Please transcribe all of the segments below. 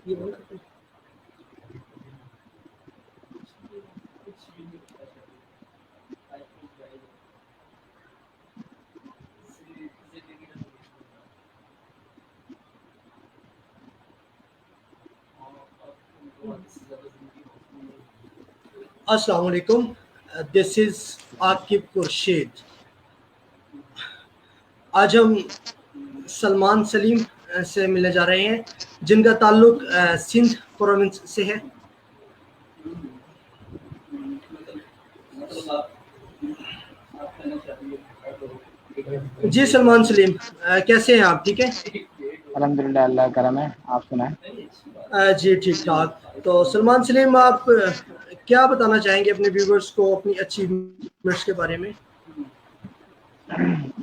ये बोल सकते हैं। अस्सलाम वालेकुम, दिस इज आकिब खुर्शीद। आज हम सलमान सलीम से मिलने जा रहे हैं, जिनका ताल्लुक सिंध प्रोविंस से है। जी सलमान सलीम, कैसे हैं आप? ठीक है। अल्हम्दुलिल्लाह, अल्लाह का करम है। आप सुनाएं। जी ठीक ठाक। तो सलमान सलीम, आप क्या बताना चाहेंगे अपने व्यूवर्स को अपनी अचीवमेंट्स के बारे में?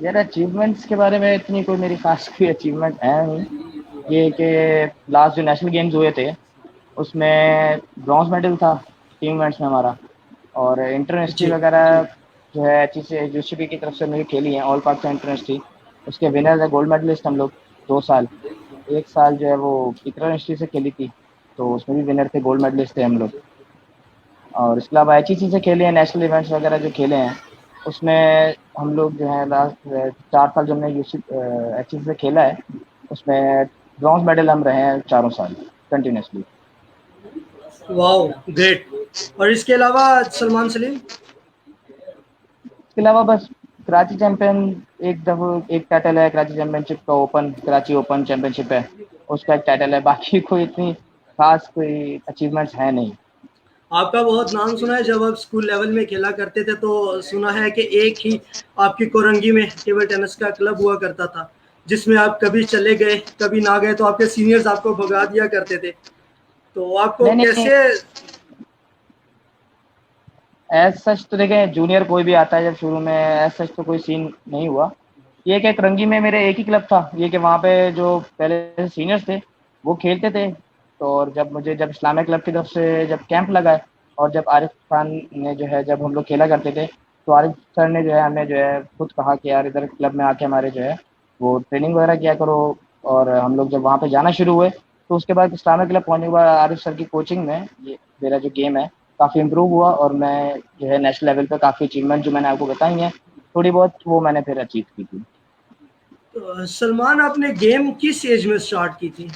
यार, अचीवमेंट्स के बारे में इतनी कोई मेरी खास कोई अचीवमेंट है नहीं। ये कि लास्ट जो नेशनल गेम्स हुए थे उसमें ब्रॉन्ज मेडल था टीम इवेंट्स में हमारा, और इंटरनेशनल जी वगैरह जो है अच्छी से यूसीबी की तरफ से मेरी खेली है, ऑल पाकिस्तान इंटरनेशनल। उसके विनर है, गोल्ड मेडलिस्ट हम लोग 2 साल। एक साल जो है वो इंटरनेशनल से खेली थी, तो उसमें भी विनर थे, गोल्ड मेडलिस्ट थे हम लोग। और इसके अलावा अच्छी चीज़ें खेले हैं, नेशनल इवेंट्स वगैरह जो खेले हैं उसमें हम लोग जो है लास्ट 4 साल जो हमने यूसी अच्छी से खेला है उसमें ब्रॉन्ज मेडल हम रहे हैं 4 साल कंटिन्यूसली। Wow, great. और इसके अलावा सलमान सलीम? इसके अलावा बस कराची चैंपियन, एक टाइटल है कराची चैंपियनशिप का, ओपन कराची ओपन चैंपियनशिप है, उसका एक टाइटल है। बाकी कोई इतनी खास कोई अचीवमेंट्स है नहीं। आपका बहुत नाम सुना है, जब आप स्कूल लेवल में खेला करते थे तो सुना है कि एक ही आपकी कोरंगी में टेबल टेनिस का क्लब हुआ करता था, जिसमें आप कभी चले गए कभी ना गए तो आपके सीनियर्स आपको भगा दिया करते थे। तो आपको नहीं नहीं, कैसे? एज सच तो देखें, जूनियर कोई भी आता है जब शुरू में, एज सच तो कोई सीन नहीं हुआ। ये कि रंगी में मेरे एक ही क्लब था, ये कि वहाँ पे जो पहले सीनियर्स थे वो खेलते थे। तो और जब इस्लामिक क्लब की तरफ से जब कैंप लगा है, और जब आरिफ खान ने जो है, जब हम लोग खेला करते थे, तो आरिफ सर ने जो है हमें जो है खुद कहा कि यार इधर क्लब में आके हमारे जो है वो ट्रेनिंग वगैरह किया करो। और हम लोग जब वहाँ पे जाना शुरू हुए तो उसके बाद इस्लामिक क्लब पहुँचने के बाद आरिफ सर की कोचिंग में ये मेरा जो गेम है काफ़ी इम्प्रूव हुआ, और मैं जो है नेशनल लेवल पे काफ़ी अचीवमेंट जो मैंने आपको बताई हैं थोड़ी बहुत, वो मैंने फिर अचीव की थी। तो सलमान, आपने गेम किस एज में स्टार्ट की थी?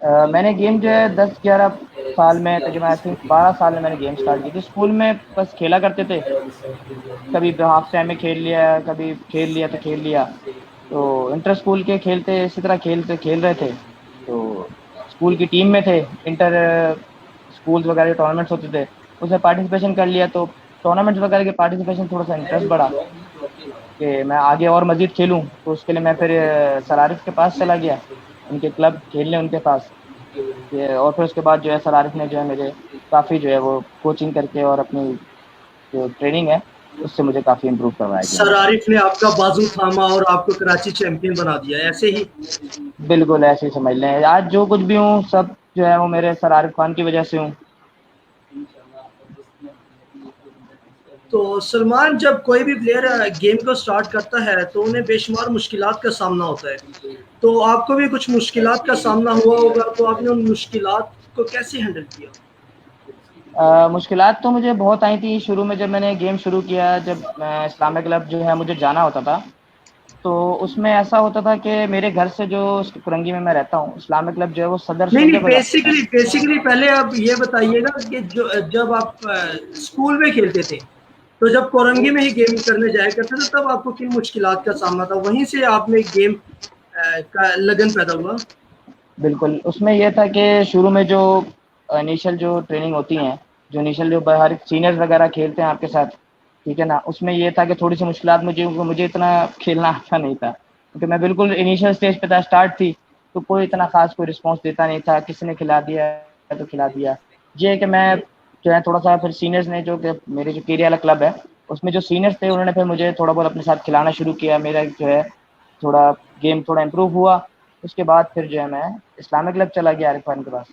मैंने गेम जो है 10-11 साल में, तकरीबन आई थिंक 12 साल में मैंने गेम स्टार्ट की थी। स्कूल में बस खेला करते थे, कभी हाफ टाइम में खेल लिया, कभी खेल लिया तो खेल लिया। तो इंटर स्कूल के खेलते इसी तरह खेल रहे थे, तो स्कूल की टीम में थे। इंटर स्कूल्स वगैरह टूर्नामेंट्स होते थे, उसमें पार्टिसिपेशन कर लिया, तो टूर्नामेंट्स वगैरह के पार्टिसिपेशन थोड़ा सा इंटरेस्ट बढ़ा कि मैं आगे और मज़ीद खेलूँ। तो उसके लिए मैं फिर सर आरिफ के पास चला गया, उनके क्लब खेलने उनके पास। और फिर उसके बाद जो है सर आरिफ ने जो है मुझे काफ़ी जो है वो कोचिंग करके और अपनी जो ट्रेनिंग है उससे मुझे काफ़ी इम्प्रूव करवाया गेम सर में। आरिफ ने आपका बाजू थामा और आपको कराची चैंपियन बना दिया, ऐसे ही? बिल्कुल ऐसे ही समझ लें, आज जो कुछ भी हूँ सब जो है वो मेरे सर आरिफ खान की वजह से हूँ। तो सलमान, जब कोई भी प्लेयर गेम को स्टार्ट करता है तो उन्हें बेशुमार मुश्किलात का सामना होता है। तो आपको भी कुछ मुश्किलात का सामना हुआ होगा, तो आपने उन मुश्किलात को कैसे हैंडल किया? मुश्किलात तो मुझे बहुत आई थी शुरू में, जब मैंने गेम शुरू किया, जब मैं इस्लामिक क्लब जो है मुझे जाना होता था, तो उसमें ऐसा होता था कि मेरे घर से जो कुरंगी में मैं रहता हूँ, इस्लामिक क्लब जो है वो सदर से नहीं नहीं, मुझे बता। बेसिकली पहले आप ये बताइएगा कि जब आप स्कूल में खेलते थे, तो जब कोरंगी में ही गेम करने जाया करते थे, तब आपको किन मुश्किलात का सामना था? वहीं से आप में गेम का लगन पैदा हुआ? बिल्कुल, उसमें यह था कि शुरू में जो इनिशियल जो ट्रेनिंग होती हैं, जो इनिशियल जो बाहर सीनियर्स वगैरह खेलते हैं आपके साथ, ठीक है ना, उसमें ये था कि थोड़ी सी मुश्किलात मुझे इतना खेलना अच्छा नहीं था, क्योंकि मैं बिल्कुल इनिशियल स्टेज पे था, स्टार्ट थी। तो कोई इतना खास कोई रिस्पॉन्स देता नहीं था, किसी ने खिला दिया तो खिला दिया। ये है कि मैं जो है थोड़ा सा फिर सीनियर्स ने, जो कि मेरे जो केरिया वाला क्लब है उसमें जो सीनियर्स थे, उन्होंने फिर मुझे थोड़ा बहुत अपने साथ खिलाना शुरू किया। मेरा जो है थोड़ा गेम थोड़ा इम्प्रूव हुआ। उसके बाद फिर जो है मैं इस्लामिक क्लब चला गया आरिफ खान के पास।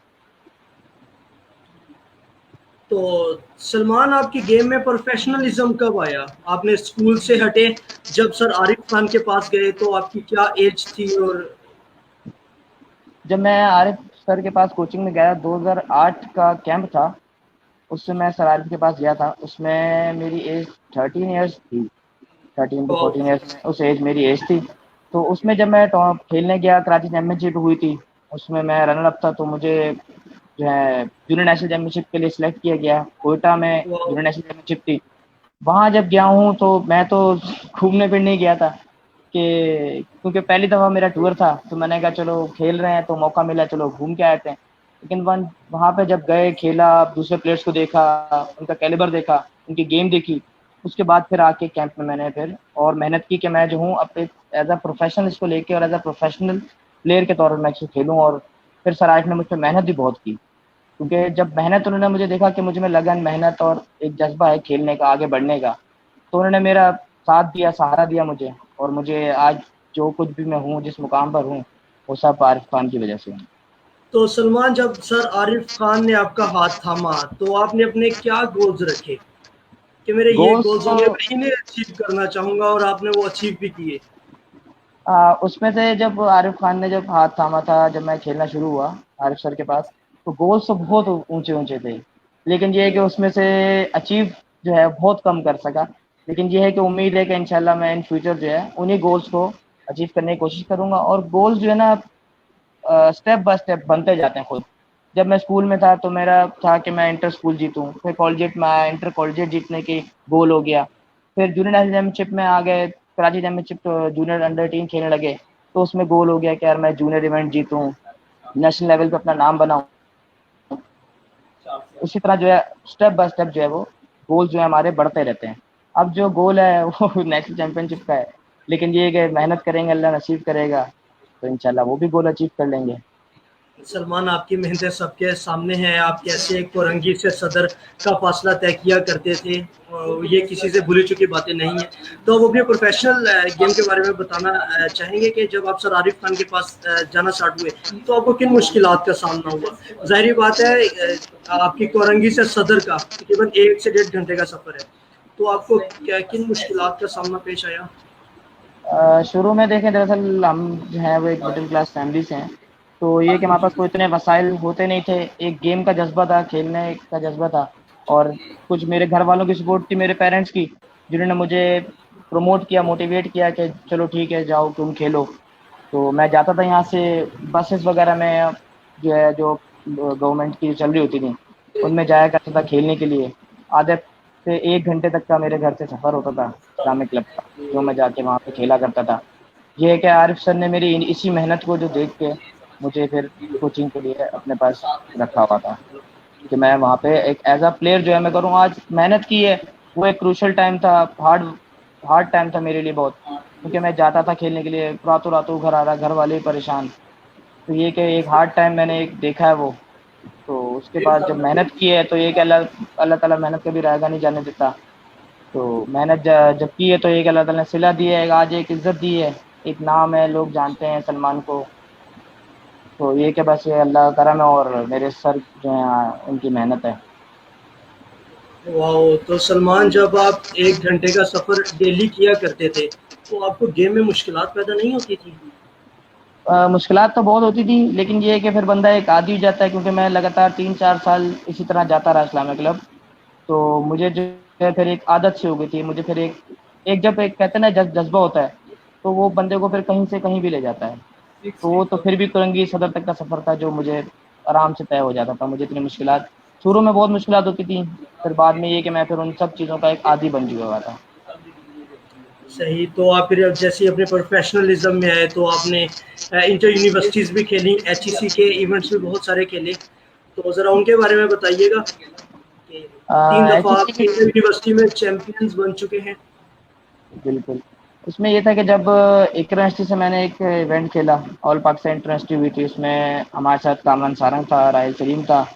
तो सलमान, आपकी गेम में प्रोफेशनलिज्म कब आया? आपने स्कूल से हटे, जब सर आरिफ खान के पास गए तो आपकी क्या एज थी? और जब मैं आरिफ सर के पास कोचिंग में गया, 2008 का कैंप था, उससे मैं सर आरिफ के पास गया था। उसमें मेरी एज 13 ईयर्स थी, 13 टू वाह। 14 ईयर्स में उस एज मेरी एज थी। तो उसमें जब मैं खेलने गया, कराची चैम्पियनशिप हुई थी, उसमें मैं रनर अप था, तो मुझे जो है जूनियर नेशनल चैम्पियनशिप के लिए सिलेक्ट किया गया। कोयटा में वाह। जूनियर नेशनल चैम्पियनशिप थी। वहाँ जब गया हूँ तो मैं तो घूमने फिरने ही गया था, कि क्योंकि पहली दफ़ा मेरा टूर था, तो मैंने कहा चलो खेल रहे हैं तो मौका मिला, चलो घूम के आते हैं। लेकिन वहाँ पे जब गए, खेला, दूसरे प्लेयर्स को देखा, उनका कैलिबर देखा, उनकी गेम देखी, उसके बाद फिर आके कैंप में मैंने फिर और मेहनत की कि मैं जो हूँ अपने एज अ प्रोफेशनल इसको लेके और एज अ प्रोफेशनल प्लेयर के तौर पर मैं इसको खेलूँ। और फिर सर आरिफ ने मुझ पर मेहनत भी बहुत की, क्योंकि जब मेहनत उन्होंने मुझे देखा कि मुझ में लगन, मेहनत और एक जज्बा है खेलने का, आगे बढ़ने का, तो उन्होंने मेरा साथ दिया, सहारा दिया मुझे। और मुझे आज जो कुछ भी मैं हूँ, जिस मुकाम पर हूँ, वो सब आरिफ खान की वजह से है। तो सलमान, जब सर आरिफ खान ने आपका हाथ थामा तो आपने अपने क्या गोल्स रखे कि मेरे ये गोल्स गोल्स तो होंगे, मैं इन्हें अचीव करना चाहूंगा, और आपने वो अचीव भी किए? उसमें से जब आरिफ खान ने जब हाथ थामा था, जब मैं खेलना शुरू हुआ आरिफ सर के पास, तो गोल्स तो बहुत ऊंचे ऊंचे थे, लेकिन ये है कि उसमें से अचीव जो है बहुत कम कर सका। लेकिन ये है कि उम्मीद है कि इंशाल्लाह मैं इन फ्यूचर जो है उन्हीं गोल्स को अचीव करने की कोशिश करूंगा। और गोल्स जो है ना, स्टेप बाय स्टेप बनते जाते हैं खुद। जब मैं स्कूल में था तो मेरा था कि मैं इंटर स्कूल जीतूं, फिर कॉलेजिएट में आया, इंटर कॉलेजिएट जीतने की गोल हो गया। फिर जूनियर नेशनल चैम्पियनशिप में आ गए, कराची चैम्पियनशिप जूनियर अंडर 18 खेलने लगे, तो उसमें गोल हो गया कि यार मैं जूनियर इवेंट जीतूं, नेशनल लेवल पे अपना नाम बनाऊं। उसी तरह जो है स्टेप बाय स्टेप जो है वो गोल जो है हमारे बढ़ते रहते हैं। अब जो गोल है वो नेशनल चैंपियनशिप का है, लेकिन ये है कि मेहनत करेंगे, अल्लाह नसीब करेगा तो इंशाल्लाह वो भी गोल अचीव कर लेंगे। सलमान, आपकी मेहनतें सबके सामने हैं। आप कैसे कोरंगी से सदर का फासला तय किया करते थे, और ये किसी से भूली चुकी बातें नहीं है। तो अब अपने प्रोफेशनल गेम के बारे में बताना चाहेंगे कि जब आप सर आरिफ खान के पास जाना स्टार्ट हुए तो आपको किन मुश्किलात का सामना हुआ? जाहिर बात है, आपकी कोरंगी से सदर का तकरीबन 1 से 1.5 घंटे का सफ़र है, तो आपको किन मुश्किलात का सामना पेश आया? शुरू में देखें, दरअसल हम जो है वो एक मिडिल क्लास फैमिली से हैं, तो ये कि हमारे पास कोई इतने वसाइल होते नहीं थे। एक गेम का जज्बा था, खेलने का जज्बा था, और कुछ मेरे घर वालों की सपोर्ट थी, मेरे पेरेंट्स की, जिन्होंने मुझे प्रमोट किया, मोटिवेट किया कि चलो ठीक है जाओ तुम खेलो। तो मैं जाता था यहाँ से, बसेस वगैरह में जो है जो गवर्नमेंट की चल रही होती थी, उनमें जाया करता था खेलने के लिए। आधे से 1 घंटे तक का मेरे घर से सफ़र होता था इस्लामिक क्लब का, जो मैं जाके वहाँ पे खेला करता था। ये है कि आरिफ सर ने मेरी इसी मेहनत को जो देख के मुझे फिर कोचिंग के लिए अपने पास रखा हुआ था, कि मैं वहाँ पे एक एज अ प्लेयर जो है मैं करूँ। आज मेहनत की है, वो एक क्रूशल टाइम था, हार्ड हार्ड टाइम था मेरे लिए बहुत, क्योंकि मैं जाता था खेलने के लिए, रातों रातों घर आ रहा, घर वाले परेशान। तो ये कि एक हार्ड टाइम मैंने एक देखा है वो। तो उसके बाद जब मेहनत की है तो ये कि अल्लाह अल्लाह ताला मेहनत कभी रायगा नहीं जाने देता। तो मेहनत जब की है तो एक अल्लाह ताला ने सिला दी है, आज एक इज्जत दी है, एक नाम है, लोग जानते हैं सलमान को। तो ये कि बस ये अल्लाह का करम है और मेरे सर जो हैं उनकी मेहनत है। वाह। तो सलमान, जब आप 1 घंटे का सफ़र डेली किया करते थे तो आपको गेम में मुश्किलात पैदा नहीं होती थी? मुश्किलात तो बहुत होती थी, लेकिन ये है कि फिर बंदा एक आदी हो जाता है, क्योंकि मैं लगातार 3-4 साल इसी तरह जाता रहा इस्लामिक क्लब। तो मुझे जो है फिर एक आदत सी हो गई थी, मुझे फिर एक एक जब एक कहते हैं ना जज्बा होता है, तो वो बंदे को फिर कहीं से कहीं भी ले जाता है। तो वो तो फिर भी कुरंगी सदर तक का सफ़र था जो मुझे आराम से तय हो जाता था। मुझे इतनी मुश्किलात, शुरू में बहुत मुश्किलात होती थी, फिर बाद में ये कि मैं फिर उन सब चीज़ों का एक आदी बन चुका हुआ था। सही। तो आप फिर अब जैसे ही अपने प्रोफेशनलिज्म में आए तो आपने इंटर यूनिवर्सिटीज़ भी खेली, एचईसी के इवेंट्स भी बहुत सारे खेले, तो ज़रा उनके बारे में बताइएगा कि 3 दफ़ा एच आप इंटर यूनिवर्सिटी में चैंपियंस बन चुके हैं। बिल्कुल। उसमें ये था कि जब एक यूनिवर्सिटी से मैंने एक इवेंट खेला, ऑल पाकिस्तान इंटरयूनिवर्सिटी हुई थी, उसमें हमारे साथ कामरान सारंग था, राहिल सलीम था,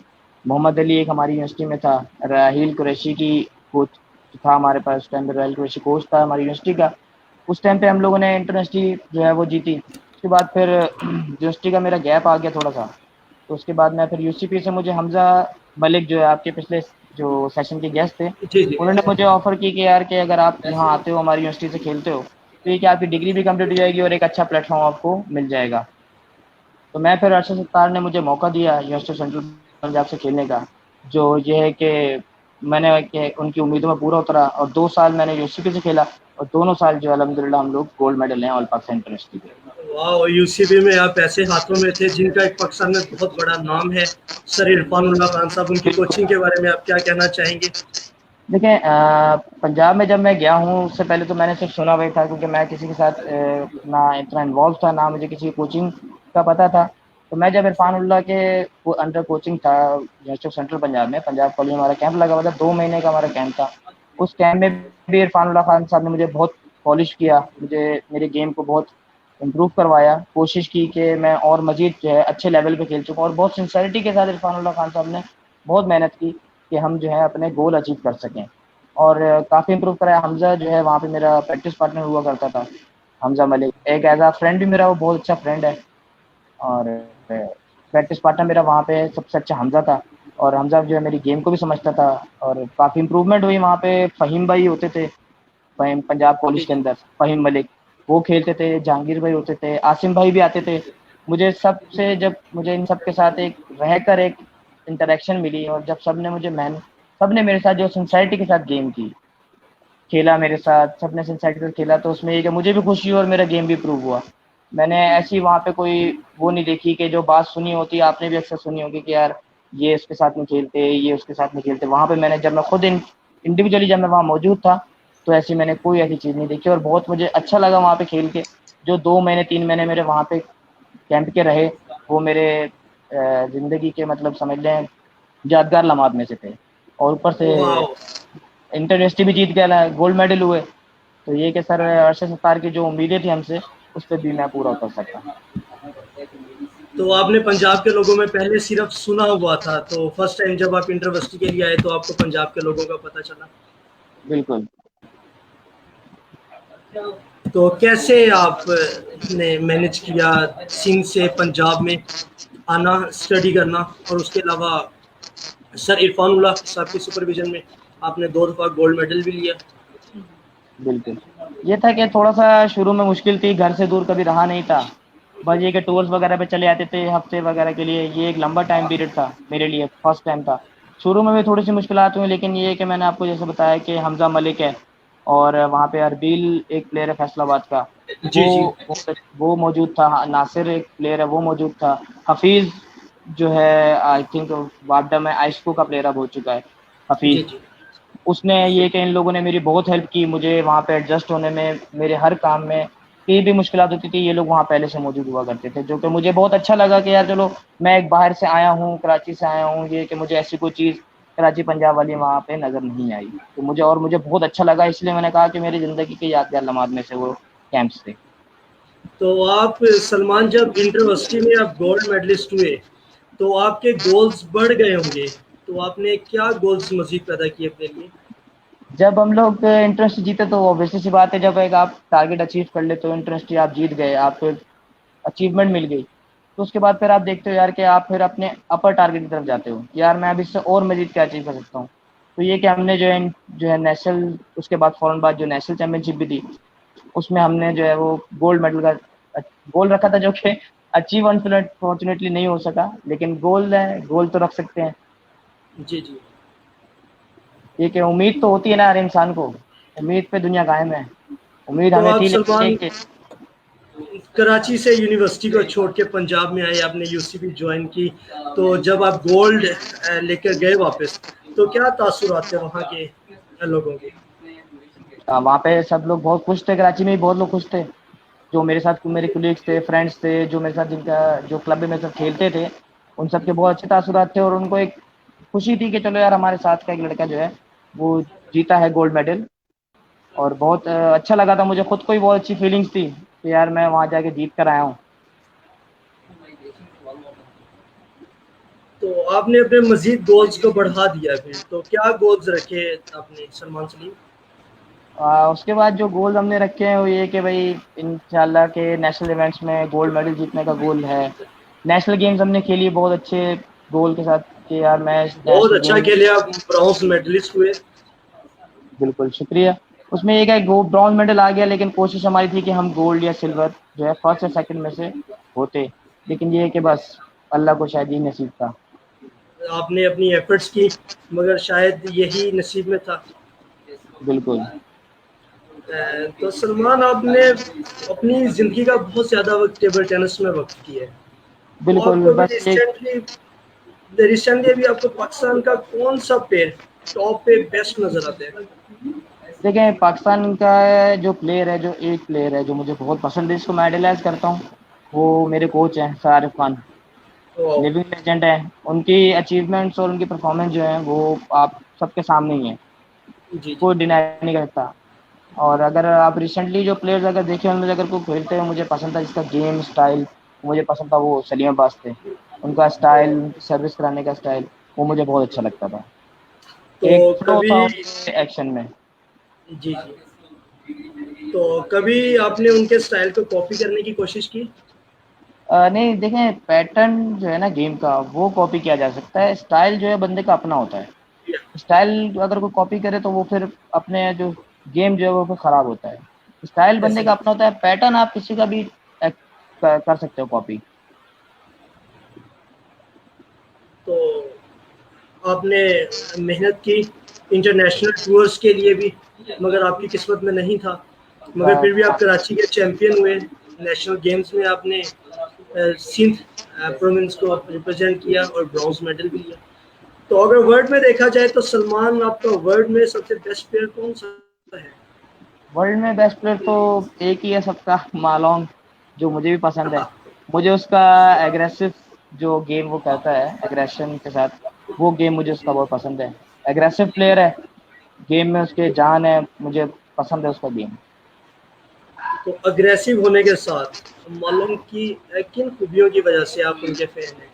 मोहम्मद अली एक हमारी यूनिवर्सिटी में था, राहिल कुरैशी की कोच था हमारे पास उस टाइम पे, राहिल कुरैशी कोच था हमारी यूनिवर्सिटी का। उस टाइम पे हम लोगों ने इंटरयूनिवर्सिटी जो है वो जीती। उसके बाद फिर यूनिवर्सिटी का मेरा गैप आ गया थोड़ा सा, तो उसके बाद मैं फिर यूसीपी से, मुझे हमजा मलिक जो है आपके पिछले जो सेशन के गेस्ट थे, जी जी। उन्होंने मुझे ऑफ़र की कि यार कि अगर आप यहाँ आते हो, हमारी यूनिवर्सिटी से खेलते हो, तो ये कि आपकी डिग्री भी कंप्लीट हो जाएगी और एक अच्छा प्लेटफॉर्म आपको मिल जाएगा। तो मैं फिर अरशद सत्तार ने मुझे मौका दिया यूनिवर्सिटी ऑफ सेंट्रल पंजाब से खेलने का, जो ये है कि मैंने उनकी उम्मीदों में पूरा उतरा और 2 साल मैंने यूसीपी से खेला और दोनों साल जो अल्हम्दुलिल्लाह हम लोग गोल्ड मेडल हैं ऑल पाक इंटरनेशनल के। वाह, यूसीबी में आप ऐसे हाथों में थे जिनका एक पाकिस्तान में बहुत बड़ा नाम है, सर इरफानुल्लाह खान साहब, उनकी कोचिंग के बारे में आप क्या कहना चाहेंगे? देखिए पंजाब में जब मैं गया हूँ उससे पहले तो मैंने सिर्फ सुना हुआ था, क्योंकि मैं किसी के साथ ना इतना इन्वॉल्व था, ना मुझे किसी कोचिंग का पता था। तो मैं जब इरफानुल्लाह के अंडर कोचिंग था यूनिवर्सिटी ऑफ सेंट्रल पंजाब में, पंजाब कॉलेज में हमारा कैंप लगा हुआ था, 2 महीने का हमारा कैंप था। उस कैंप में भी इरफानुल्लाह खान साहब ने मुझे बहुत पॉलिश किया, मुझे मेरे गेम को बहुत इम्प्रूव करवाया, कोशिश की कि मैं और मज़ीद जो है अच्छे लेवल पे खेल चुका, और बहुत सिंसेरिटी के साथ इरफानुल्लाह खान साहब ने बहुत मेहनत की कि हम जो है अपने गोल अचीव कर सकें, और काफ़ी इम्प्रूव कराया। हमज़ा जो है वहाँ पे मेरा प्रैक्टिस पार्टनर हुआ करता था, हमज़ा मलिक, एक एज आ फ्रेंड भी मेरा वो बहुत अच्छा फ्रेंड है, और प्रैक्टिस पार्टनर मेरा वहाँ पे सबसे अच्छा हमज़ा था, और हमज़ा जो है मेरी गेम को भी समझता था, और काफ़ी इम्प्रूवमेंट हुई वहाँ पे। फ़हीम भाई होते थे फ़हीम पंजाब कॉलेज जी के जी। अंदर, फ़हीम मलिक वो खेलते थे, जहांगीर भाई होते थे, आसिम भाई भी आते थे। मुझे सबसे जब मुझे इन सब के साथ एक रहकर एक इंटरेक्शन मिली, और जब सबने मेरे साथ जो सिंसेरिटी के साथ गेम की खेला, मेरे साथ सबने सिंसेरिटी से खेला, तो उसमें ये कि मुझे भी खुशी हुई और मेरा गेम भी इम्प्रूव हुआ। मैंने ऐसी वहाँ पे कोई वो नहीं देखी कि जो बात सुनी होती है, आपने भी अक्सर सुनी होगी कि यार ये उसके साथ नहीं खेलते, ये उसके साथ नहीं खेलते। वहाँ पे मैंने जब मैं खुद इंडिविजुअली जब मैं वहाँ मौजूद था, तो ऐसी मैंने कोई ऐसी चीज़ नहीं देखी, और बहुत मुझे अच्छा लगा वहाँ पे खेल के। जो 2 महीने 3 महीने मेरे वहाँ पे कैंप के रहे, वो मेरे ज़िंदगी के मतलब समझ लें यादगार लम्हात में से थे। और ऊपर से वाह, इंटरनेशनल भी जीत गया, गोल्ड मेडल हुए। तो ये कि सर अरशद सत्तार की जो उम्मीदें थी हमसे, उस पर भी मैं पूरा उतर सका। तो आपने पंजाब के लोगों में पहले सिर्फ सुना हुआ था, तो फर्स्ट टाइम जब आप यूनिवर्सिटी के लिए आए तो आपको पंजाब के लोगों का पता चला। बिल्कुल। तो कैसे आपने मैनेज किया सिंध से पंजाब में आना, स्टडी करना, और उसके अलावा सर इरफानुल्लाह साहब की सुपरविजन में आपने 2 दफ़ा गोल्ड मेडल भी लिया। बिल्कुल, ये था कि थोड़ा-सा शुरू में मुश्किल थी, घर से दूर कभी रहा नहीं था। बस ये कि टूर्स वगैरह पे चले जाते थे हफ्ते वगैरह के लिए, ये एक लंबा टाइम पीरियड था मेरे लिए, फर्स्ट टाइम था। शुरू में भी थोड़ी-सी मुश्किलात हुई, लेकिन ये है कि मैंने आपको जैसे बताया कि हमज़ा मलिक है, और वहाँ पे अरबील एक प्लेयर है फैसलाबाद का, जी जी। वो मौजूद था, नासिर एक प्लेयर है वो मौजूद था, हफ़ीज़ जो है आई थिंक वाडा में आइस्को का प्लेयर अब हो चुका है, जी हफ़ीज़। जी। उसने ये कि इन लोगों ने मेरी बहुत हेल्प की, मुझे वहाँ पे एडजस्ट होने में, मेरे हर काम में कहीं भी मुश्किलात होती थी, ये लोग वहाँ पहले से मौजूद हुआ करते थे, जो कि मुझे बहुत अच्छा लगा कि यार चलो मैं एक बाहर से आया हूँ, कराची से आया हूँ, ये कि मुझे ऐसी कोई चीज़ कराची पंजाब वाली वहाँ पे नज़र नहीं आई। तो मुझे बहुत अच्छा लगा, इसलिए मैंने कहा कि मेरी ज़िंदगी के यादगार लम्हात में से वो कैंप्स थे। तो आप सलमान, जब यूनिवर्सिटी में आप गोल्ड मेडलिस्ट हुए तो आपके गोल्स बढ़ गए होंगे, तो आपने क्या गोल्स मजीद पैदा किए अपने लिए? जब हम लोग इंटरेस्ट जीते तो ऑब्वियसली सी बात है, जब एक आप टारगेट अचीव कर लेते हो, इंटरेस्ट आप जीत गए, आपको अचीवमेंट मिल गई, तो उसके बाद फिर आप देखते हो यार कि आप फिर अपने अपर टारगेट की तरफ जाते हो, यार मैं अब इससे और मजीद क्या अचीव कर सकता हूँ। तो ये कि हमने जो है नेशनल, उसके बाद फ़ौरन बाद जो नेशनल चैम्पियनशिप भी थी, उसमें हमने जो है वो गोल्ड मेडल का गोल रखा था, जो कि अचीव अनफॉर्चुनेटली नहीं हो सका, लेकिन गोल है, गोल तो रख सकते हैं। जी जी। ये कि उम्मीद तो होती है ना हर इंसान को, उम्मीद पे दुनिया कायम है, उम्मीद तो हमें आप थी, लेकिन ये सलमान, कि कराची से यूनिवर्सिटी को छोड़ के पंजाब में आए, आपने यूसीबी ज्वाइन की, तो जब आप गोल्ड लेकर गए वापस, तो क्या तासुरात थे वहाँ के लोगों के? वहाँ पे सब लोग बहुत खुश थे, कराची में भी बहुत लोग खुश थे, जो मेरे साथ मेरे कोलीग्स थे, फ्रेंड्स थे, जो मेरे साथ जिनका जो क्लब में मेरे साथ खेलते थे, उन सब के बहुत अच्छे तासुरात थे, और उनको एक खुशी थी कि चलो यार हमारे साथ का एक लड़का जो है वो जीता है गोल्ड मेडल। और बहुत अच्छा लगा था, मुझे खुद को भी बहुत अच्छी फीलिंग्स थी कि यार मैं वहाँ जाके जीत कर आया हूँ। तो आपने अपने मजीद गोल्स को बढ़ा दिया, फिर तो क्या गोल्स रखे आपने सलमान सलीम? उसके बाद जो गोल हमने रखे हैं वो ये कि भाई इंशाल्लाह के नेशनल इवेंट्स में गोल्ड मेडल जीतने का गोल है। नेशनल गेम्स हमने खेली बहुत अच्छे गोल के साथ कि यार मैं बहुत नेशनल अच्छा गेम। खेले, आप ब्रॉन्ज मेडलिस्ट हुए। बिल्कुल शुक्रिया। उसमें एक है गो ब्रॉन्ज मेडल आ गया, लेकिन कोशिश हमारी थी कि हम गोल्ड या सिल्वर जो है फर्स्ट या सेकंड में से होते। लेकिन ये है कि बस अल्लाह को शायद ये नसीब था। आपने अपनी एफर्ट्स की, मगर शायद यही नसीब में था। बिल्कुल। तो सलमान, आपने अपनी ज़िंदगी का बहुत ज़्यादा वक्त टेबल टेनिस में वक्त किया है। तो बिल्कुल, आपको अभी बस एक रिसेंटली अभी आपको पाकिस्तान का कौन सा प्लेयर टॉप पे बेस्ट नजर आता है? देखें, पाकिस्तान का जो प्लेयर है, जो एक प्लेयर है जो मुझे बहुत पसंद है, जिसको मैं आइडलाइज़ करता हूँ, वो मेरे कोच हैं, सर आरिफ खान। वाह। लिविंग लेजेंड हैं। उनकी अचीवमेंट्स और उनकी परफॉर्मेंस जो है वो आप सबके सामने ही है, जी जी। कोई डिनाई नहीं कर सकता। और अगर आप रिसेंटली जो प्लेयर्स अगर देखें, उनमें से अगर कोई खेलते हुए मुझे पसंद था, जिसका गेम स्टाइल मुझे पसंद था, वो सलीम अब्बास थे। उनका स्टाइल, उनकी सर्विस कराने का स्टाइल, वो मुझे बहुत अच्छा लगता था। तो एक फ्लो कभी था उनके एक्शन में। जी जी, तो कभी आपने उनके स्टाइल को कॉपी करने की कोशिश की? नहीं, देखें, पैटर्न जो है ना गेम का, वो कॉपी किया जा सकता है। स्टाइल जो है बंदे का अपना होता है। स्टाइल अगर कोई कॉपी करे तो वो फिर अपने जो गेम जो है वो फिर खराब होता है। स्टाइल बंदे ऐसे का अपना होता है, पैटर्न आप किसी का भी कर सकते हो कॉपी। तो आपने मेहनत की इंटरनेशनल टूर्स के लिए भी, मगर आपकी किस्मत में नहीं था। मगर फिर भी आप कराची के चैंपियन हुए। नेशनल गेम्स में आपने सिंध प्रोविंस को रिप्रेजेंट किया और ब्रॉन्ज मेडल भी लिया। तो अगर वर्ल्ड में देखा जाए तो सलमान, आपका वर्ल्ड में सबसे बेस्ट प्लेयर कौन सा है? वर्ल्ड में बेस्ट प्लेयर तो एक ही है सबका, मालोंग, जो मुझे भी पसंद है। मुझे उसका एग्रेसिव जो गेम वो करता है, एग्रेशन के साथ, वो गेम मुझे उसका बहुत पसंद है। एग्रेसिव प्लेयर है, गेम में उसके जान है, मुझे पसंद है उसका गेम। तो अग्रेसिव होने के साथ मालूम की किन खूबियों की वजह से आप उनके फैन हैं?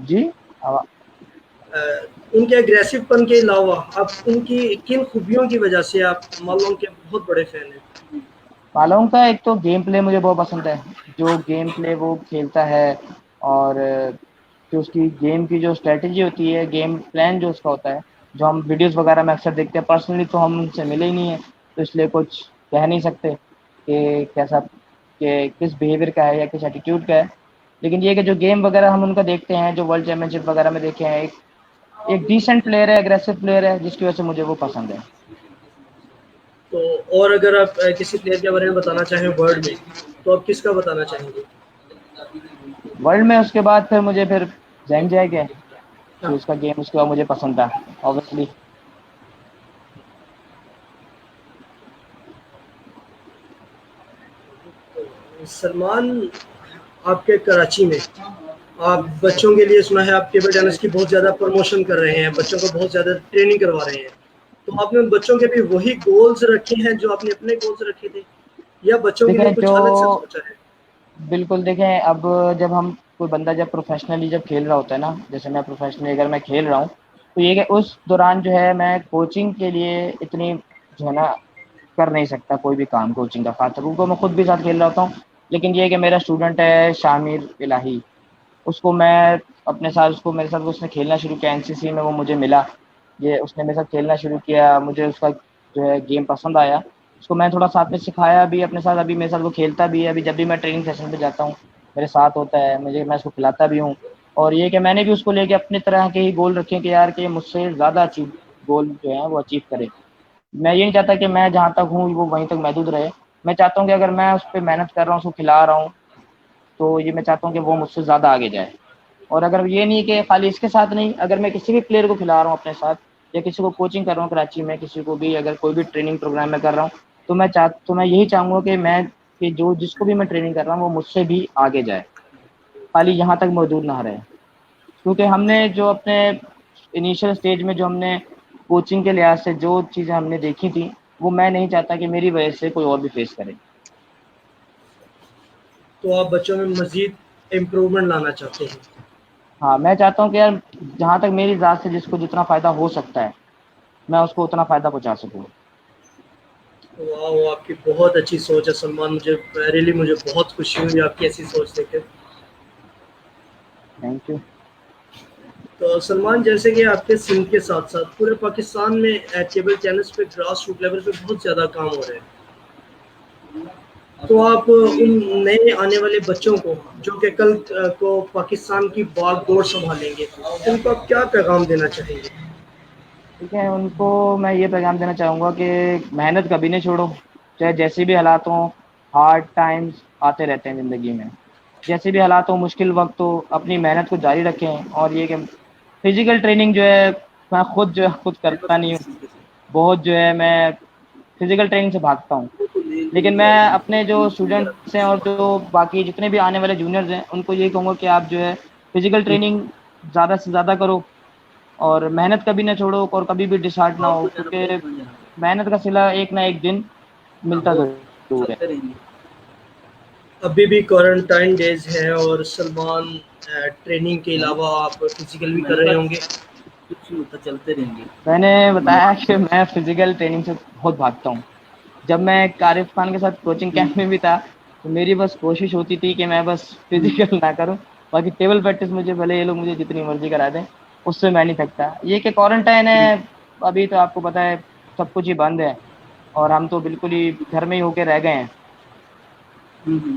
जी। अब अ, उनके अग्रेसिवपन के अलावा आप उनकी किन खूबियों की वजह से आप मालूम के बहुत बड़े फैन हैं? मालोंग का एक तो गेम प्ले मुझे बहुत पसंद है, जो गेम प्ले वो खेलता है। और जो उसकी गेम की जो स्ट्रेटजी होती है, गेम प्लान जो उसका होता है, जो हम वीडियोस वगैरह में अक्सर देखते हैं। पर्सनली तो हम उनसे मिले ही नहीं है, तो इसलिए कुछ कह नहीं सकते कि कैसा, कि किस बिहेवियर का है या किस एटीट्यूड का है। लेकिन ये कि जो गेम वगैरह हम उनका देखते हैं, जो वर्ल्ड चैंपियनशिप वगैरह में देखे हैं, एक डिसेंट प्लेयर है, एग्रेसिव प्लेयर है, जिसकी वजह से मुझे वो पसंद है। तो और अगर आप किसी प्लेयर के बारे में बताना चाहें वर्ल्ड में, तो आप किसका बताना चाहेंगे? वर्ल्ड में उसके बाद फिर मुझे फिर जैंग जैग है, जो हाँ। उसका गेम उसके बाद मुझे पसंद था, ऑब्वियसली। सलमान, आपके कराची में आप बच्चों के लिए सुना है आप टेबल टेनिस की बहुत ज़्यादा प्रमोशन कर रहे हैं, बच्चों को बहुत ज़्यादा ट्रेनिंग करवा रहे हैं। तो आपने उन बच्चों के भी वही गोल्स रखे हैं जो आपने अपने गोल्स रखे थे, या बच्चों के लिए देखें जो कुछ अलग से सोचा है? बिल्कुल, देखें, अब जब हम कोई बंदा जब प्रोफेशनली जब खेल रहा होता है ना, जैसे मैं प्रोफेशनली अगर मैं खेल रहा हूँ, तो ये कि उस दौरान जो है मैं कोचिंग के लिए इतनी जो है ना कर नहीं सकता कोई भी काम कोचिंग का, खातर क्योंकि मैं खुद भी साथ खेल रहा होता हूँ। लेकिन ये है कि मेरा स्टूडेंट है शामिर इलाही, उसको मैं अपने साथ, उसको मेरे साथ उसने खेलना शुरू किया, एनसीसी में वो मुझे मिला। ये उसने मेरे साथ खेलना शुरू किया, मुझे उसका जो है गेम पसंद आया। उसको मैं थोड़ा साथ में सिखाया भी अपने साथ, अभी मेरे साथ वो खेलता भी है। अभी जब भी मैं ट्रेनिंग सेशन पे जाता हूँ, मेरे साथ होता है, मैं उसको खिलाता भी हूँ। और ये कि मैंने भी उसको लेके अपने तरह के ही गोल रखे कि यार कि मुझसे ज़्यादा अचीव गोल जो है वो अचीव करे। मैं ये नहीं चाहता कि मैं जहाँ तक हूँ वो वहीं तक महदूद रहे। मैं चाहता हूँ कि अगर मैं उस पर मेहनत कर रहा हूँ, उसको खिला रहा हूँ, तो ये मैं चाहता हूँ कि वो मुझसे ज़्यादा आगे जाए। और अगर ये नहीं कि खाली इसके साथ नहीं, अगर मैं किसी भी प्लेयर को खिला रहा हूँ अपने साथ, या किसी को कोचिंग कर रहा हूँ कराची में, किसी को भी अगर कोई भी ट्रेनिंग प्रोग्राम में कर रहा हूँ, तो मैं यही चाहूँगा कि मैं कि जो जिसको भी मैं ट्रेनिंग कर रहा हूँ वो मुझसे भी आगे जाए, खाली यहाँ तक मौजूद ना रहे। क्योंकि हमने जो अपने इनिशियल स्टेज में जो हमने कोचिंग के लिहाज से जो चीज़ें हमने देखी थी, वो मैं नहीं चाहता कि मेरी वजह से कोई और भी फेस करे। तो आप बच्चों में मजीद इम्प्रूवमेंट लाना चाहते हैं? हाँ, मैं चाहता हूँ कि यार जहाँ तक मेरी ज़ात से जिसको जितना फ़ायदा हो सकता है, मैं उसको उतना फ़ायदा पहुँचा सकूँ। वाह, आपकी बहुत अच्छी सोच है सलमान। मुझे बहुत खुशी हुई आपकी ऐसी सोच देकर। Thank you. तो सलमान, जैसे कि आपके सिंध के साथ साथ पूरे पाकिस्तान में टेबल टेनिस पे ग्रास रूट लेवल पे बहुत ज़्यादा काम हो रहा है। तो आप उन नए आने वाले बच्चों को जो कि कल को पाकिस्तान की बाग दौड़ संभालेंगे, उनको आप क्या पैगाम देना चाहेंगे? ठीक है, उनको मैं ये पैगाम देना चाहूँगा कि मेहनत कभी नहीं छोड़ो, चाहे जैसे भी हालात हों। हार्ड टाइम्स आते रहते हैं ज़िंदगी में, जैसे भी हालात हो, मुश्किल वक्त हो, अपनी मेहनत को जारी रखें। और ये कि फिजिकल ट्रेनिंग जो है, मैं खुद जो है खुद करता नहीं हूँ बहुत, जो है मैं फिजिकल ट्रेनिंग से भागता हूँ। लेकिन मैं अपने जो स्टूडेंट्स हैं और जो बाकी जितने भी आने वाले जूनियर्स हैं, उनको ये कहूँगा कि आप जो है फिजिकल ट्रेनिंग ज़्यादा से ज़्यादा करो, और मेहनत कभी ना छोड़ो, और कभी भी डिसहार्ट ना हो, क्योंकि मेहनत का सिला एक ना एक दिन मिलता ज़रूर है। अभी भी क्वारंटाइन डेज है और सलमान ट्रेनिंग के अलावा आप फिजिकल भी कर रहे होंगे। कुछ नहीं होता, चलते रहेंगे। मैंने बताया कि मैं फिजिकल ट्रेनिंग से बहुत भागता हूँ। जब मैं आरिफ खान के साथ कोचिंग कैंप में भी था, तो मेरी बस कोशिश होती थी कि मैं बस फिजिकल ना करूं, बाकी टेबल प्रैक्टिस मुझे भले ये लोग मुझे जितनी मर्जी करा दें, उससे मैं नहीं थकता। ये कि क्वारंटाइन है अभी, तो आपको पता है सब कुछ ही बंद है, और हम तो बिल्कुल ही घर में ही होके रह गए हैं।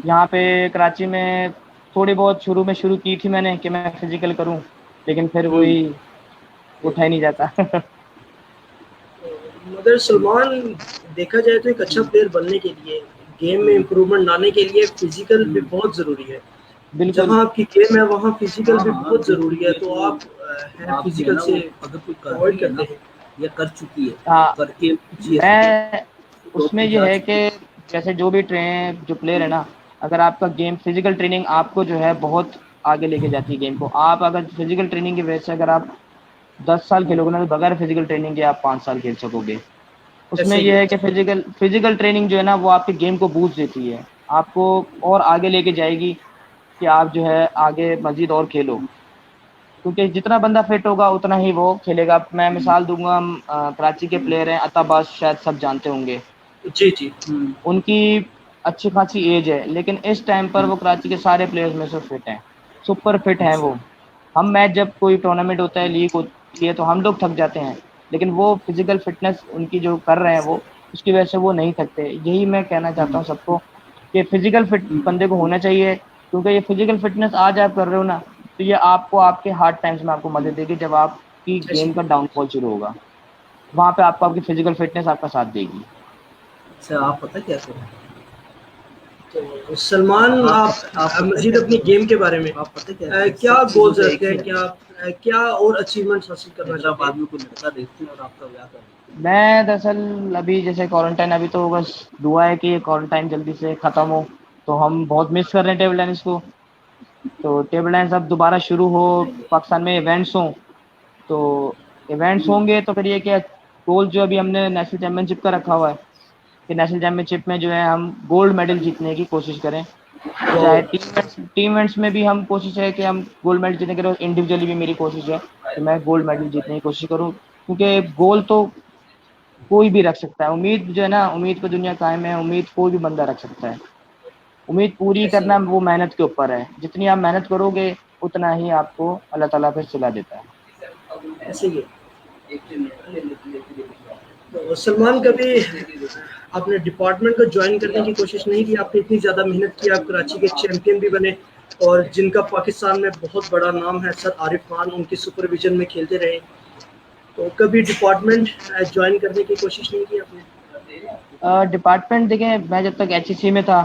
यहाँ पे कराची में थोड़ी बहुत शुरू में शुरू की थी मैंने कि मैं फिजिकल करूं, लेकिन फिर वही उठा ही नहीं जाता। मगर सलमान, देखा जाए तो एक अच्छा प्लेयर बनने के लिए, गेम में इम्प्रूवमेंट लाने के लिए फिजिकल भी बहुत ज़रूरी है। बिल्कुल। जहाँ आपकी गेम है वहाँ फिजिकल भी बहुत ज़रूरी है, तो आप हैं फिजिकल से अगर कोई कर अवॉइड रही है करते ना, हैं। या कर चुकी है, हाँ, करके पूछिए मैं उसमें तो ये जा है चुकी कि जैसे जो प्लेयर है ना, अगर आपका गेम फिजिकल ट्रेनिंग आपको जो है बहुत आगे लेके जाती है गेम को। आप अगर फिजिकल ट्रेनिंग की वजह से अगर आप 10 साल खेलोगे ना, तो बगैर फिजिकल ट्रेनिंग के आप 5 साल खेल सकोगे। उसमें ऐसे ही ये है। है कि फिजिकल ट्रेनिंग जो है ना, वो आपके गेम को बूस्ट देती है, आपको और आगे लेके जाएगी कि आप जो है आगे मजीद और खेलो, क्योंकि जितना बंदा फिट होगा उतना ही वो खेलेगा। मैं मिसाल दूंगा, हम कराची के प्लेयर हैं अताबाश, शायद सब जानते होंगे। जी जी। उनकी अच्छी खासी एज है, लेकिन इस टाइम पर वो कराची के सारे प्लेयर्स में से फिट हैं, सुपर फिट हैं वो। हम मैच जब कोई टूर्नामेंट होता है, लीग होती है, तो हम लोग थक जाते हैं, लेकिन वो फिजिकल फिटनेस उनकी जो कर रहे हैं वो, उसकी वजह से वो नहीं थकते। यही मैं कहना चाहता हूँ सबको कि फिजिकल फिट बंदे को होना चाहिए, क्योंकि ये फिजिकल फिटनेस आज आप कर रहे हो ना, तो ये आपको आपके हार्ड टाइम्स में आपको मदद देगी। जब आपकी ऐसे गेम ही का है। डाउनफॉल शुरू होगा, वहाँ पे आपको आपकी फिजिकल फिटनेस आपका साथ देगी। अच्छा, आप पता क्या करें? तो सलमान, आप आप पता मजीद क्या अपनी करें? गेम के बारे में आप पता क्या करें? क्या सब चीज़ों गोल्स का एक रखते ही हैं, हल है। क्या और अचीवमेंट्स हासिल करना अगर आप चाहते हैं? आदमी को लड़का देखते हैं और आपका ब्याह कर देते मैं दरअसल अभी जैसे क्वारंटाइन, अभी तो बस दुआ है कि ये क्वारंटाइन जल्दी से ख़त्म हो। तो हम बहुत मिस कर रहे हैं टेबल टेनिस को। तो टेबल टेनिस अब दोबारा शुरू हो, पाकिस्तान में इवेंट्स हों, तो इवेंट्स होंगे तो फिर ये क्या, गोल जो अभी हमने नेशनल चैम्पियनशिप का रखा हुआ है कि नेशनल चैम्पियनशिप में जो है हम गोल्ड मेडल जीतने की कोशिश करें। चाहे टीम इवेंट्स में भी हम कोशिश है कि हम गोल्ड मेडल जीतने के, इंडिविजुअली भी मेरी कोशिश है कि मैं गोल्ड मेडल जीतने की कोशिश करूँ, क्योंकि गोल तो कोई भी रख सकता है। उम्मीद जो है ना, उम्मीद पे दुनिया कायम है, उम्मीद कोई भी बंदा रख सकता है। उम्मीद पूरी ऐसे ही करना वो मेहनत के ऊपर है, जितनी आप मेहनत करोगे उतना ही आपको अल्लाह ताला फिर सिला देता है। ऐसे ही है। तो सलमान, कभी आपने डिपार्टमेंट को ज्वाइन करने की कोशिश नहीं की? आपने इतनी ज़्यादा मेहनत की, आप कराची के चैंपियन भी बने, और जिनका पाकिस्तान में बहुत बड़ा नाम है, सर आरिफ खान, उनकी सुपरविजन में खेलते रहे। तो कभी डिपार्टमेंट ज्वाइन करने की कोशिश नहीं की आपने? डिपार्टमेंट देखें, मैं जब तक एचईसी में था,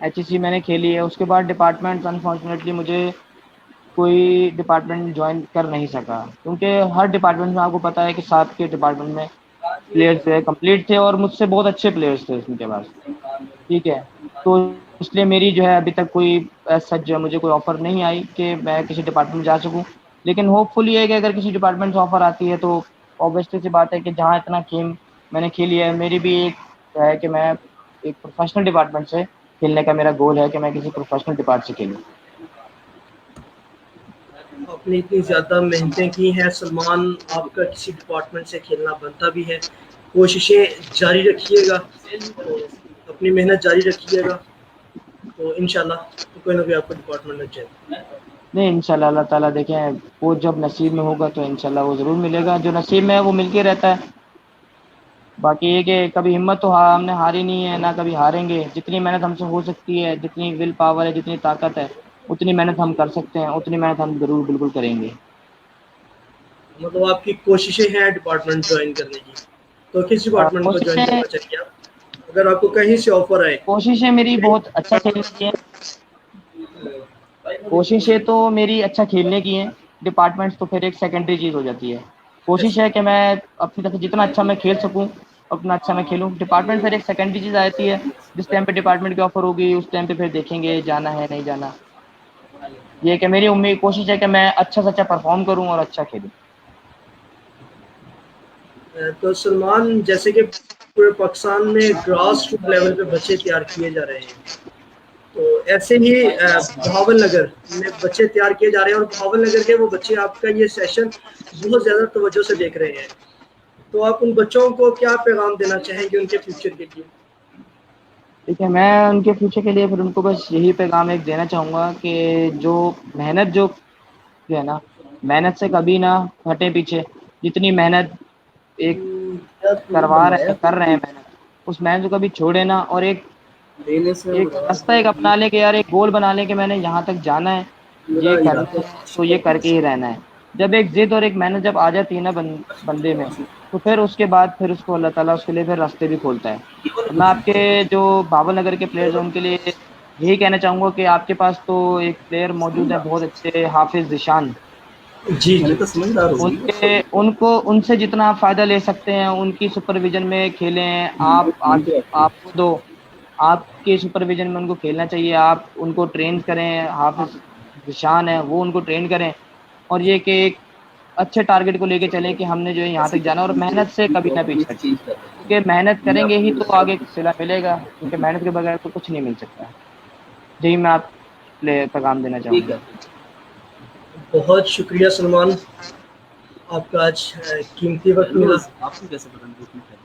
एचईसी मैंने खेली है। उसके बाद डिपार्टमेंट अनफॉर्चुनेटली मुझे कोई डिपार्टमेंट ज्वाइन कर नहीं सका, क्योंकि हर डिपार्टमेंट में आपको पता है कि साथ के डिपार्टमेंट में प्लेयर्स थे, कंप्लीट थे, और मुझसे बहुत अच्छे प्लेयर्स थे उनके पास। ठीक है, तो इसलिए मेरी जो है अभी तक कोई सच जो है मुझे कोई ऑफ़र नहीं आई कि मैं किसी डिपार्टमेंट में जा सकूं। लेकिन होपफुल ये है कि अगर किसी डिपार्टमेंट से ऑफ़र आती है, तो ऑब्वियसली सी बात है कि जहाँ इतना गेम मैंने खेली है, मेरी भी एक है कि मैं एक प्रोफेशनल डिपार्टमेंट से खेलने का मेरा गोल है कि मैं किसी प्रोफेशनल डिपार्ट से खेलूँ। आपने इतनी ज़्यादा मेहनतें की हैं सलमान, आपका किसी डिपार्टमेंट से खेलना बनता भी है। कोशिशें जारी रखिएगा, तो अपनी मेहनत जारी रखिएगा, तो इंशाल्लाह तो कोई ना कोई आपको डिपार्टमेंट लग जाएगा। नहीं, इंशाल्लाह अल्लाह ताला देखें, वो जब नसीब में होगा तो इंशाल्लाह वो ज़रूर मिलेगा। जो नसीब में है वो मिल के रहता है। बाकी ये कि कभी हिम्मत तो हमने हारी नहीं है, ना कभी हारेंगे। जितनी मेहनत हमसे हो सकती है, जितनी विल पावर है, जितनी ताकत है, उतनी मेहनत हम कर सकते हैं, उतनी मेहनत हम ज़रूर बिल्कुल करेंगे। मतलब आपकी कोशिशें हैं डिपार्टमेंट ज्वाइन करने की, तो किस डिपार्टमेंट को ज्वाइन कोशिशें करना चाहिए आप, अगर आपको कहीं से ऑफर आए? कोशिशें मेरी बहुत अच्छा खेलने की है। कोशिशें तो मेरी अच्छा खेलने की हैं। डिपार्टमेंट्स तो फिर एक सेकेंडरी चीज़ हो जाती है। कोशिश है कि मैं अपनी तरफ से जितना अच्छा मैं खेल सकूं, उतना अच्छा मैं खेलूं। डिपार्टमेंट फिर एक सेकेंडरी चीज़ आती है। जिस टाइम पे डिपार्टमेंट की ऑफर होगी, उस टाइम पे फिर देखेंगे जाना है नहीं जाना। ये है कि मेरी उम्मीद कोशिश है कि मैं अच्छा से अच्छा परफॉर्म करूं और अच्छा खेलूं। तो सलमान, जैसे कि पूरे पाकिस्तान में ग्रास रूट लेवल पे बच्चे तैयार किए जा रहे हैं, तो ऐसे ही बहावल नगर में बच्चे तैयार किए जा रहे हैं, और बहावल नगर के वो बच्चे आपका ये सेशन बहुत ज़्यादा तवज्जो से देख रहे हैं, तो आप उन बच्चों को क्या पैगाम देना चाहेंगे उनके फ्यूचर के लिए? ठीक है, मैं उनके फ्यूचर के लिए फिर उनको बस यही पैगाम एक देना चाहूँगा कि जो मेहनत जो है ना, मेहनत से कभी ना हटे पीछे। जितनी मेहनत एक कर रहे हैं मेहनत, उस मेहनत को कभी छोड़े ना, और एक लेने से एक रास्ता एक अपना ले के यार, एक गोल बना ले कि मैंने यहाँ तक जाना है, मेरा ये करना इरादा है, तो ये करके ही रहना है। जब एक जिद और एक मेहनत जब आ जाती है ना बंदे में, तो फिर उसके बाद फिर उसको अल्लाह ताला उसके लिए फिर रास्ते भी खोलता है। तो मैं आपके जो बाबर नगर के प्लेयर्स हैं उनके लिए यही कहना चाहूँगा कि आपके पास तो एक प्लेयर मौजूद है बहुत अच्छे, हाफिज जिशान। जी मैंने जी। तो समझदार हो उनके उनको उनसे जितना आप फ़ायदा ले सकते हैं, उनकी सुपरविज़न में खेलें। आप खुद हो, आपके सुपरविज़न में उनको खेलना चाहिए। आप उनको ट्रेन करें, हाफ़िज़ ज़िशान है वो उनको ट्रेन करें, और ये कि एक अच्छे टारगेट को लेके चलें कि हमने जो है यहाँ तक जाना है, और मेहनत से कभी ना पीछे हटें। क्योंकि मेहनत करेंगे ही तो आगे सिला मिलेगा, क्योंकि मेहनत के बगैर तो कुछ नहीं मिल सकता। यही मैं आप पैगाम देना ठीक चाहूँगा। है। बहुत शुक्रिया सलमान, आपका आज कीमती वक्त मिला। आपको कैसे पता ग्रुप में क्या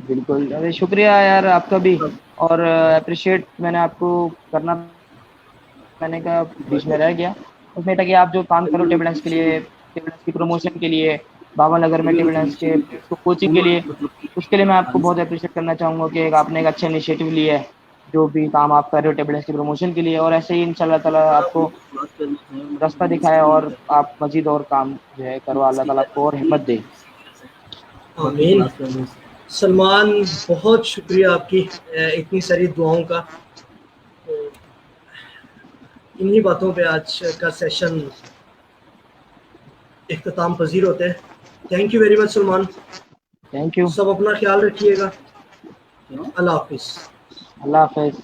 बिल्कुल, अरे शुक्रिया यार आपका भी। और अप्रिशिएट मैंने आपको करना, मैंने कहा बीच में रह गया। उसमें था कि आप जो काम करो टेबल टेनिस के लिए, टेबल टेनिस की प्रमोशन के लिए, बाबा नगर में टेबल टेनिस के प्लेयर्स को कोचिंग के लिए, उसके लिए मैं आपको बहुत अप्रिशिएट करना चाहूँगा कि आपने एक अच्छा इनिशिएटिव लिया है, जो भी काम आप कर रहे हो टेबल टेनिस की प्रमोशन के लिए। और ऐसे ही इंशाल्लाह ताला आपको रास्ता दिखाए और आप मज़ीद और काम जो है करो, अल्लाह ताला आपको और हिम्मत दे। आमीन। सलमान, बहुत शुक्रिया आपकी इतनी सारी दुआओं का। तो इन्हीं बातों पे आज का सेशन इख्तिताम पजीर होते हैं। Thank you very much Salman. Thank you. सब अपना ख्याल रखिएगा। अल्लाह हाफिज़। अल्लाह हाफ़िज़।